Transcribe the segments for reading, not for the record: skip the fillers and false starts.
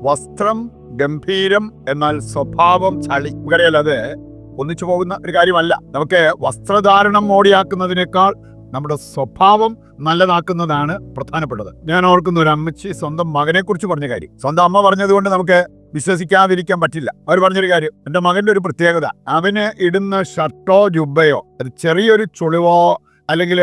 വസ്ത്രം ഗംഭീരം, എന്നാൽ സ്വഭാവം ചളി. നമുക്കറിയാലോ, അത് ഒന്നിച്ചു പോകുന്ന ഒരു കാര്യമല്ല. നമുക്ക് വസ്ത്രധാരണം മോടിയാക്കുന്നതിനേക്കാൾ നമ്മുടെ സ്വഭാവം നല്ലതാക്കുന്നതാണ് പ്രധാനപ്പെട്ടത്. ഞാൻ ഓർക്കുന്ന ഒരു അമ്മച്ചി സ്വന്തം മകനെ കുറിച്ച് പറഞ്ഞ കാര്യം, സ്വന്തം അമ്മ പറഞ്ഞതുകൊണ്ട് നമുക്ക് വിശ്വസിക്കാതിരിക്കാൻ പറ്റില്ല. അവർ പറഞ്ഞൊരു കാര്യം, എൻ്റെ മകൻ്റെ ഒരു പ്രത്യേകത, അവന് ഇടുന്ന ഷർട്ടോ ജുബയോ അത് ചെറിയൊരു ചുളിവോ അല്ലെങ്കിൽ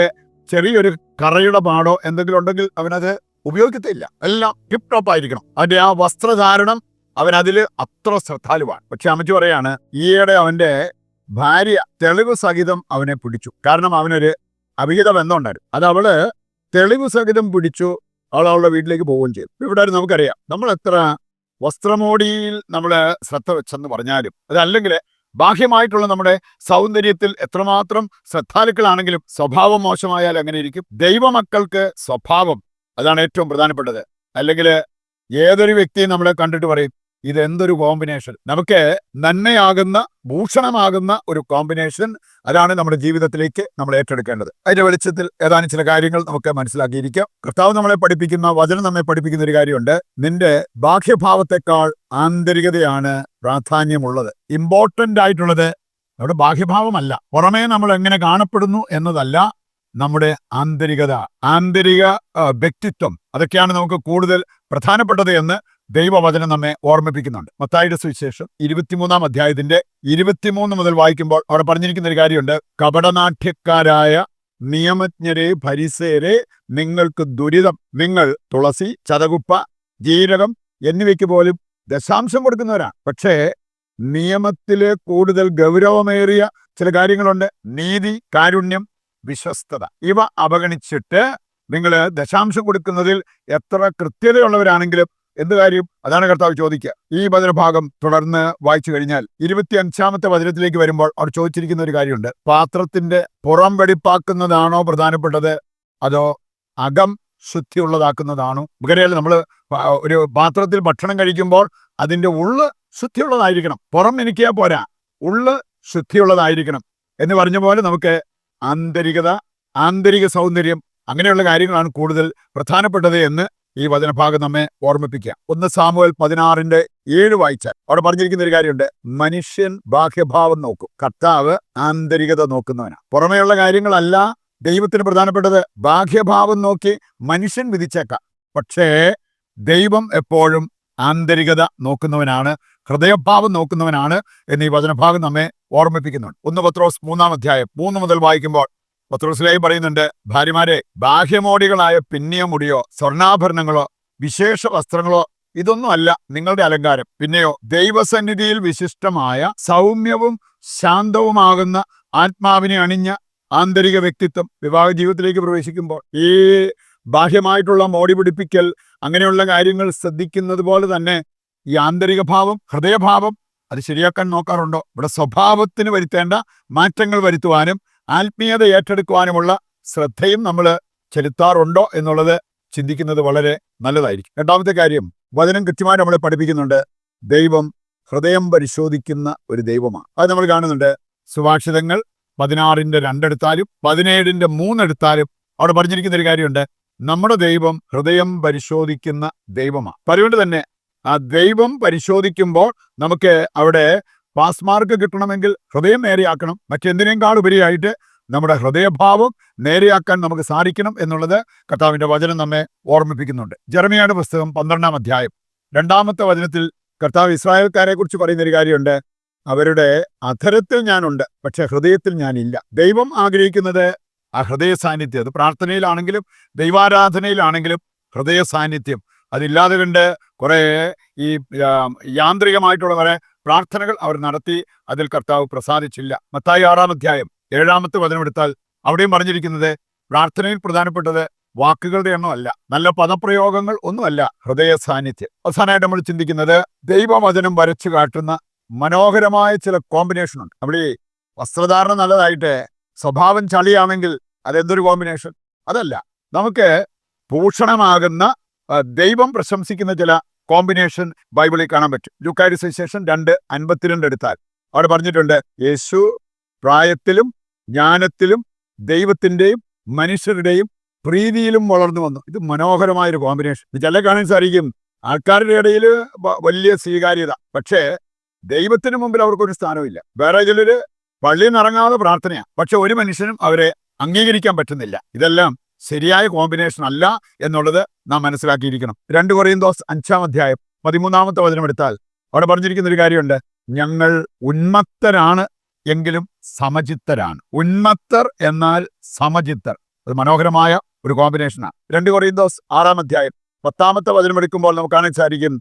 ചെറിയൊരു കറയുടെ പാടോ എന്തെങ്കിലും ഉണ്ടെങ്കിൽ അവനത് ഉപയോഗിക്കത്തില്ല. എല്ലാം ടിപ് ടോപ്പ് ആയിരിക്കണം. അതിന്റെ ആ വസ്ത്രധാരണം അവനതിൽ അത്ര ശ്രദ്ധാലുവാണ്. പക്ഷെ അമ്മച്ചി പറയാണ്, ഈയിടെ അവന്റെ ഭാര്യ തെളിവ് സഹിതം അവനെ പിടിച്ചു. കാരണം അവനൊരു അവിഹിത ബന്ധമുണ്ടായിരുന്നു. അത് അവള് തെളിവ് സഹിതം പിടിച്ചു. അവളുടെ വീട്ടിലേക്ക് പോവുകയും ചെയ്തു. ഇവിടെ നമുക്കറിയാം, നമ്മൾ എത്ര വസ്ത്രമോടിയിൽ നമ്മൾ ശ്രദ്ധ വെച്ചെന്ന് പറഞ്ഞാലും, അതല്ലെങ്കിൽ ബാഹ്യമായിട്ടുള്ള നമ്മുടെ സൗന്ദര്യത്തിൽ എത്രമാത്രം ശ്രദ്ധാലുക്കളാണെങ്കിലും സ്വഭാവം മോശമായാൽ എങ്ങനെ ഇരിക്കും? ദൈവമക്കൾക്ക് സ്വഭാവം അതാണ് ഏറ്റവും പ്രധാനപ്പെട്ടത്. അല്ലെങ്കിൽ ഏതൊരു വ്യക്തിയും നമ്മളെ കണ്ടിട്ട് പറയും, ഇതെന്തൊരു കോമ്പിനേഷൻ. നമുക്ക് നന്മയാകുന്ന ഭൂഷണമാകുന്ന ഒരു കോമ്പിനേഷൻ, അതാണ് നമ്മുടെ ജീവിതത്തിലേക്ക് നമ്മൾ ഏറ്റെടുക്കേണ്ടത്. അതിന്റെ വെളിച്ചത്തിൽ ഏതാനും ചില കാര്യങ്ങൾ നമുക്ക് മനസ്സിലാക്കിയിരിക്കാം. കർത്താവ് നമ്മളെ പഠിപ്പിക്കുന്ന വചനം നമ്മെ പഠിപ്പിക്കുന്ന ഒരു കാര്യമുണ്ട്. നിന്റെ ബാഹ്യഭാവത്തെക്കാൾ ആന്തരികതയാണ് പ്രാധാന്യമുള്ളത്. ഇമ്പോർട്ടന്റ് ആയിട്ടുള്ളത് നമ്മുടെ ബാഹ്യഭാവമല്ല, പുറമേ നമ്മൾ എങ്ങനെ കാണപ്പെടുന്നു എന്നതല്ല, നമ്മുടെ ആന്തരികത, ആന്തരിക വ്യക്തിത്വം, അതൊക്കെയാണ് നമുക്ക് കൂടുതൽ പ്രധാനപ്പെട്ടത് എന്ന് ദൈവവചനം നമ്മെ ഓർമ്മിപ്പിക്കുന്നുണ്ട്. മത്തായിയുടെ സുവിശേഷം 23-ാം അധ്യായത്തിന്റെ 23 മുതൽ വായിക്കുമ്പോൾ അവിടെ പറഞ്ഞിരിക്കുന്ന ഒരു കാര്യമുണ്ട്. കപടനാട്യക്കാരായ നിയമജ്ഞരെ, ഫരിസേരെ, നിങ്ങൾക്ക് ദുരിതം. നിങ്ങൾ തുളസി, ചതകുപ്പ, ജീരകം എന്നിവയ്ക്ക് പോലും ദശാംശം കൊടുക്കുന്നവരാണ്. പക്ഷേ നിയമത്തിലെ കൂടുതൽ ഗൗരവമേറിയ ചില കാര്യങ്ങളുണ്ട്. നീതി, കാരുണ്യം, വിശ്വസ്തത, ഇവ അവഗണിച്ചിട്ട് നിങ്ങൾ ദശാംശം കൊടുക്കുന്നതിൽ എത്ര കൃത്യതയുള്ളവരാണെങ്കിലും എന്ത് കാര്യം? അതാണ് കർത്താവ് ചോദിക്കുക. ഈ വചനഭാഗം തുടർന്ന് വായിച്ചു കഴിഞ്ഞാൽ 25-ാമത്തെ വചനത്തിലേക്ക് വരുമ്പോൾ അവർ ചോദിച്ചിരിക്കുന്ന ഒരു കാര്യമുണ്ട്. പാത്രത്തിന്റെ പുറം വെടിപ്പാക്കുന്നതാണോ പ്രധാനപ്പെട്ടത്, അതോ അകം ശുദ്ധിയുള്ളതാക്കുന്നതാണോ? നമുക്കറിയാലോ, നമ്മൾ ഒരു പാത്രത്തിൽ ഭക്ഷണം കഴിക്കുമ്പോൾ അതിന്റെ ഉള്ള് ശുദ്ധിയുള്ളതായിരിക്കണം. പുറം എനിക്കാ പോരാ, ഉള്ള് ശുദ്ധിയുള്ളതായിരിക്കണം എന്ന് പറഞ്ഞ പോലെ നമുക്ക് ആന്തരികത, ആന്തരിക സൗന്ദര്യം, അങ്ങനെയുള്ള കാര്യങ്ങളാണ് കൂടുതൽ പ്രധാനപ്പെട്ടത് എന്ന് ഈ വചനഭാഗം നമ്മെ ഓർമ്മിപ്പിക്കുക. 1 സാമുവേൽ 16:7 വായിച്ചാൽ അവിടെ പറഞ്ഞിരിക്കുന്ന ഒരു കാര്യമുണ്ട്. മനുഷ്യൻ ബാഹ്യഭാവം നോക്കും, കർത്താവ് ആന്തരികത നോക്കുന്നവനാണ്. പുറമേയുള്ള കാര്യങ്ങളല്ല ദൈവത്തിന് പ്രധാനപ്പെട്ടത്. ബാഹ്യഭാവം നോക്കി മനുഷ്യൻ വിധിച്ചേക്കാം, പക്ഷേ ദൈവം എപ്പോഴും ആന്തരികത നോക്കുന്നവനാണ്, ഹൃദയഭാവം നോക്കുന്നവനാണ് എന്ന് ഈ വചനഭാഗം നമ്മെ ഓർമ്മിപ്പിക്കുന്നുണ്ട്. 1 പത്രോസ് 3-ാം അധ്യായം 3 മുതൽ വായിക്കുമ്പോൾ പത്രോസിലേയും പറയുന്നുണ്ട്, ഭാര്യമാരെ, ബാഹ്യമോടികളായ പിന്നിയ മുടിയോ സ്വർണ്ണാഭരണങ്ങളോ വിശേഷ വസ്ത്രങ്ങളോ ഇതൊന്നും അല്ല നിങ്ങളുടെ അലങ്കാരം. പിന്നെയോ ദൈവസന്നിധിയിൽ വിശിഷ്ടമായ സൗമ്യവും ശാന്തവുമാകുന്ന ആത്മാവിനെ അണിഞ്ഞ ആന്തരിക വ്യക്തിത്വം. വിവാഹ ജീവിതത്തിലേക്ക് പ്രവേശിക്കുമ്പോൾ ഈ ബാഹ്യമായിട്ടുള്ള മോടി പിടിപ്പിക്കൽ, അങ്ങനെയുള്ള കാര്യങ്ങൾ ശ്രദ്ധിക്കുന്നത് പോലെ തന്നെ ഈ ആന്തരിക ഭാവം, ഹൃദയഭാവം അത് ശരിയാക്കാൻ നോക്കാറുണ്ടോ? ഇവിടെ സ്വഭാവത്തിന് വരുത്തേണ്ട മാറ്റങ്ങൾ വരുത്തുവാനും ആത്മീയത ഏറ്റെടുക്കുവാനുമുള്ള ശ്രദ്ധയും നമ്മൾ ചെലുത്താറുണ്ടോ എന്നുള്ളത് ചിന്തിക്കുന്നത് വളരെ നല്ലതായിരിക്കും. രണ്ടാമത്തെ കാര്യം, വചനം കൃത്യമായി നമ്മളെ പഠിപ്പിക്കുന്നുണ്ട്. ദൈവം ഹൃദയം പരിശോധിക്കുന്ന ഒരു ദൈവമാണ്. അത് നമ്മൾ കാണുന്നുണ്ട്. സുഭാഷിതങ്ങൾ 16:2 എടുത്താലും 17:3 എടുത്താലും അവിടെ പറഞ്ഞിരിക്കുന്ന ഒരു കാര്യമുണ്ട്. നമ്മുടെ ദൈവം ഹൃദയം പരിശോധിക്കുന്ന ദൈവമാണ്. അതുകൊണ്ട് തന്നെ ആ ദൈവം പരിശോധിക്കുമ്പോൾ നമുക്ക് അവിടെ പാസ് മാർക്ക് കിട്ടണമെങ്കിൽ ഹൃദയം നേരെയാക്കണം. മറ്റെന്തിനേക്കാൾ ഉപരിയായിട്ട് നമ്മുടെ ഹൃദയഭാവം നേരെയാക്കാൻ നമുക്ക് സാധിക്കണം എന്നുള്ളത് കർത്താവിന്റെ വചനം നമ്മെ ഓർമ്മിപ്പിക്കുന്നുണ്ട്. ജെറമ്യായുടെ പുസ്തകം 12-ാം അധ്യായം 2-ാമത്തെ വചനത്തിൽ കർത്താവ് ഇസ്രായേൽക്കാരെ കുറിച്ച് പറയുന്ന ഒരു കാര്യമുണ്ട്. അവരുടെ അധരത്തിൽ ഞാനുണ്ട്, പക്ഷെ ഹൃദയത്തിൽ ഞാനില്ല. ദൈവം ആഗ്രഹിക്കുന്നത് ആ ഹൃദയ സാന്നിധ്യം. അത് പ്രാർത്ഥനയിലാണെങ്കിലും ദൈവാരാധനയിലാണെങ്കിലും ഹൃദയ സാന്നിധ്യം അതില്ലാതെ കണ്ട് കുറെ ഈ യാന്ത്രികമായിട്ടുള്ള കുറെ പ്രാർത്ഥനകൾ അവർ നടത്തി, അതിൽ കർത്താവ് പ്രസാദിച്ചില്ല. മത്തായി 6-ാം അധ്യായം 7-ാമത്തെ വചനം എടുത്താൽ അവിടെയും പറഞ്ഞിരിക്കുന്നത് പ്രാർത്ഥനയിൽ പ്രധാനപ്പെട്ടത് വാക്കുകളുടെ എണ്ണമല്ല, നല്ല പദപ്രയോഗങ്ങൾ ഒന്നുമല്ല, ഹൃദയ സാന്നിധ്യം. അവസാനമായിട്ട് നമ്മൾ ചിന്തിക്കുന്നത് ദൈവവചനം വരച്ചു കാട്ടുന്ന മനോഹരമായ ചില കോമ്പിനേഷൻ ഉണ്ട്. നമ്മൾ ഈ വസ്ത്രധാരണം നല്ലതായിട്ട് സ്വഭാവം ചളിയാണെങ്കിൽ അതെന്തൊരു കോമ്പിനേഷൻ? അതല്ല, നമുക്ക് ഭൂഷണമാകുന്ന ദൈവം പ്രശംസിക്കുന്ന ചില കോമ്പിനേഷൻ ബൈബിളിൽ കാണാൻ പറ്റും. ലൂക്കായുടെ സുവിശേഷം 2:52 എടുത്താൽ അവിടെ പറഞ്ഞിട്ടുണ്ട്, യേശു പ്രായത്തിലും ജ്ഞാനത്തിലും ദൈവത്തിന്റെയും മനുഷ്യരുടെയും പ്രീതിയിലും വളർന്നു വന്നു. ഇത് മനോഹരമായൊരു കോമ്പിനേഷൻ. ചില കാണാൻ സാധിക്കും, ആൾക്കാരുടെ ഇടയിൽ വലിയ സ്വീകാര്യത. പക്ഷേ ദൈവത്തിന് മുമ്പിൽ അവർക്കൊരു സ്ഥാനമില്ല. വേറെ ഇതിലൊരു പള്ളിയിൽ നിറങ്ങാതെ പ്രാർത്ഥനയാണ്, പക്ഷെ ഒരു മനുഷ്യനും അവരെ അംഗീകരിക്കാൻ പറ്റുന്നില്ല. ഇതെല്ലാം ശരിയായ കോമ്പിനേഷൻ അല്ല എന്നുള്ളത് നാം മനസ്സിലാക്കിയിരിക്കണം. 2 കൊരിന്തോസ് 5-ാം അധ്യായം 13-ാമത്തെ വചനം എടുത്താൽ അവിടെ പറഞ്ഞിരിക്കുന്ന ഒരു കാര്യമുണ്ട്. ഞങ്ങൾ ഉന്മത്തരാണ് എങ്കിലും സമചിത്തരാണ്. ഉന്മത്തർ എന്നാൽ സമചിത്തർ. അത് മനോഹരമായ ഒരു കോമ്പിനേഷനാണ്. 2 കൊരിന്തോസ് 6-ാം അധ്യായം 10-ാമത്തെ വചനം എടുക്കുമ്പോൾ നമുക്ക് കാണാൻ സാധിക്കും,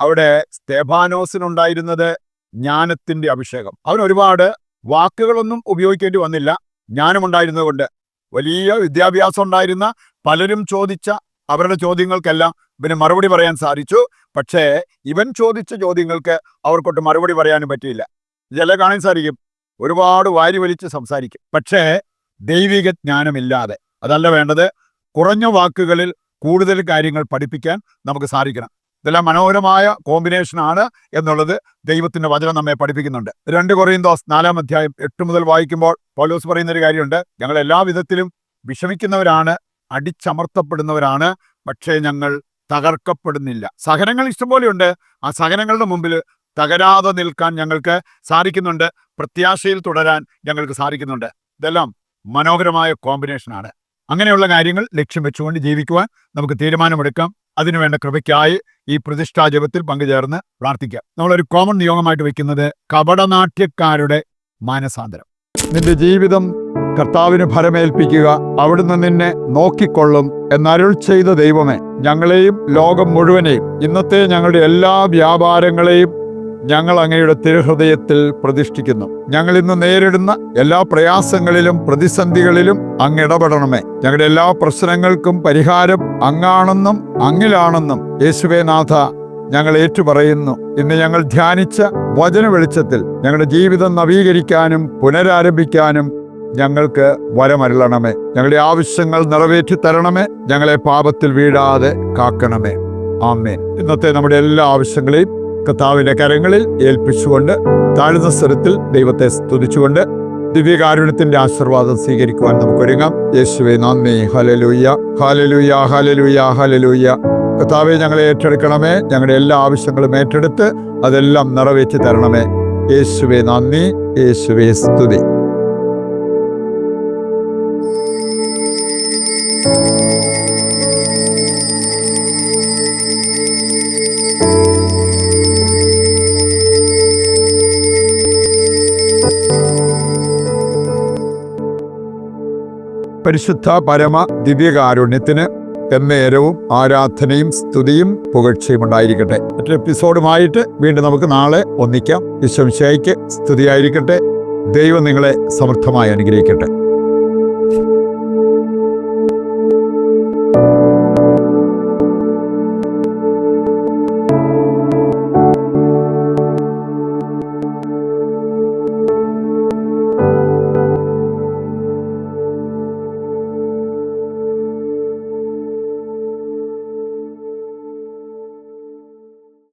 അവിടെ സ്തെഫാനോസിനുണ്ടായിരുന്നത് ജ്ഞാനത്തിന്റെ അഭിഷേകം. അവൻ ഒരുപാട് വാക്കുകളൊന്നും ഉപയോഗിക്കേണ്ടി വന്നില്ല. ജ്ഞാനമുണ്ടായിരുന്നത് കൊണ്ട് വലിയ വിദ്യാഭ്യാസം ഉണ്ടായിരുന്ന പലരും ചോദിച്ച അവരുടെ ചോദ്യങ്ങൾക്കെല്ലാം ഇവന് മറുപടി പറയാൻ സാധിച്ചു. പക്ഷേ ഇവൻ ചോദിച്ച ചോദ്യങ്ങൾക്ക് അവർക്കൊട്ട് മറുപടി പറയാനും പറ്റിയില്ല. ഇതെല്ലാം കാണാൻ സാധിക്കും. ഒരുപാട് വാരി വലിച്ച് സംസാരിക്കും, പക്ഷേ ദൈവിക ജ്ഞാനമില്ലാതെ. അതല്ല വേണ്ടത്. കുറഞ്ഞ വാക്കുകളിൽ കൂടുതൽ കാര്യങ്ങൾ പഠിപ്പിക്കാൻ നമുക്ക് സാധിക്കണം. ഇതെല്ലാം മനോഹരമായ കോമ്പിനേഷനാണ് എന്നുള്ളത് ദൈവത്തിന്റെ വചനം നമ്മെ പഠിപ്പിക്കുന്നുണ്ട്. 2 കൊരിന്തോസ് 4-ാം അധ്യായം 8 മുതൽ വായിക്കുമ്പോൾ പൗലോസ് പറയുന്നൊരു കാര്യമുണ്ട്. ഞങ്ങൾ എല്ലാ വിധത്തിലും വിഷമിക്കുന്നവരാണ്, അടിച്ചമർത്തപ്പെടുന്നവരാണ്, പക്ഷേ ഞങ്ങൾ തകർക്കപ്പെടുന്നില്ല. സഹനങ്ങൾ ഇഷ്ടംപോലെയുണ്ട്. ആ സഹനങ്ങളുടെ മുമ്പിൽ തകരാതെ നിൽക്കാൻ ഞങ്ങൾക്ക് സാധിക്കുന്നുണ്ട്. പ്രത്യാശയിൽ തുടരാൻ ഞങ്ങൾക്ക് സാധിക്കുന്നുണ്ട്. ഇതെല്ലാം മനോഹരമായ കോമ്പിനേഷനാണ്. അങ്ങനെയുള്ള കാര്യങ്ങൾ ലക്ഷ്യം വെച്ചുകൊണ്ട് ജീവിക്കുവാൻ നമുക്ക് തീരുമാനമെടുക്കാം. അതിനുവേണ്ട കൃപയ്ക്കായി ഈ പ്രതിഷ്ഠാ ജപത്തിൽ പങ്കുചേർന്ന് പ്രാർത്ഥിക്കാം. നമ്മളൊരു കോമൺ നിയോഗമായിട്ട് വെക്കുന്നത് കപടനാട്യക്കാരുടെ മാനസാന്തരം. നിന്റെ ജീവിതം കർത്താവിന് ഫലമേൽപ്പിക്കുക, അവിടുന്ന് നിന്നെ നോക്കിക്കൊള്ളും എന്നരുൾ ചെയ്ത ദൈവമേ, ഞങ്ങളെയും ലോകം മുഴുവനെയും ഇന്നത്തെ ഞങ്ങളുടെ എല്ലാ വ്യാപാരങ്ങളെയും ഞങ്ങൾ അങ്ങയുടെ തിരുഹൃദയത്തിൽ പ്രതിഷ്ഠിക്കുന്നു. ഞങ്ങൾ ഇന്ന് നേരിടുന്ന എല്ലാ പ്രയാസങ്ങളിലും പ്രതിസന്ധികളിലും അങ്ങ് ഇടപെടണമേ. ഞങ്ങളുടെ എല്ലാ പ്രശ്നങ്ങൾക്കും പരിഹാരം അങ്ങാണെന്നും അങ്ങിലാണെന്നും യേശുവേ നാഥ ഞങ്ങൾ ഏറ്റുപറയുന്നു. ഇന്ന് ഞങ്ങൾ ധ്യാനിച്ച വചന വെളിച്ചത്തിൽ ഞങ്ങളുടെ ജീവിതം നവീകരിക്കാനും പുനരാരംഭിക്കാനും ഞങ്ങൾക്ക് വരമരുളണമേ. ഞങ്ങളുടെ ആവശ്യങ്ങൾ നിറവേറ്റി തരണമേ. ഞങ്ങളെ പാപത്തിൽ വീഴാതെ കാക്കണമേ. ആമേൻ. ഇന്നത്തെ നമ്മുടെ എല്ലാ ആവശ്യങ്ങളെയും കർത്താവിന്റെ കരങ്ങളിൽ ഏൽപ്പിച്ചുകൊണ്ട് താഴ്ന്ന സ്വരത്തിൽ ദൈവത്തെ സ്തുതിച്ചുകൊണ്ട് ദിവ്യകാരുണ്യത്തിന്റെ ആശീർവാദം സ്വീകരിക്കുവാൻ നമുക്കൊരുങ്ങാം. യേശുവേ നന്ദി. Hallelujah, hallelujah, hallelujah, hallelujah. കർത്താവേ, ഞങ്ങളെ ഏറ്റെടുക്കണമേ. ഞങ്ങളുടെ എല്ലാ ആവശ്യങ്ങളും ഏറ്റെടുത്ത് അതെല്ലാം നിറവേറ്റി തരണമേ. യേശുവേ നന്ദി, യേശുവേ സ്തുതി. പരിശുദ്ധ പരമ ദിവ്യകാരുണ്യത്തിന് എന്നേരവും ആരാധനയും സ്തുതിയും പുകഴ്ചയും ഉണ്ടായിരിക്കട്ടെ. മറ്റൊരു എപ്പിസോഡുമായിട്ട് വീണ്ടും നമുക്ക് നാളെ ഒന്നിക്കാം. ഈശോ മിശിഹായ്ക്ക് സ്തുതിയായിരിക്കട്ടെ. ദൈവം നിങ്ങളെ സമൃദ്ധമായി അനുഗ്രഹിക്കട്ടെ.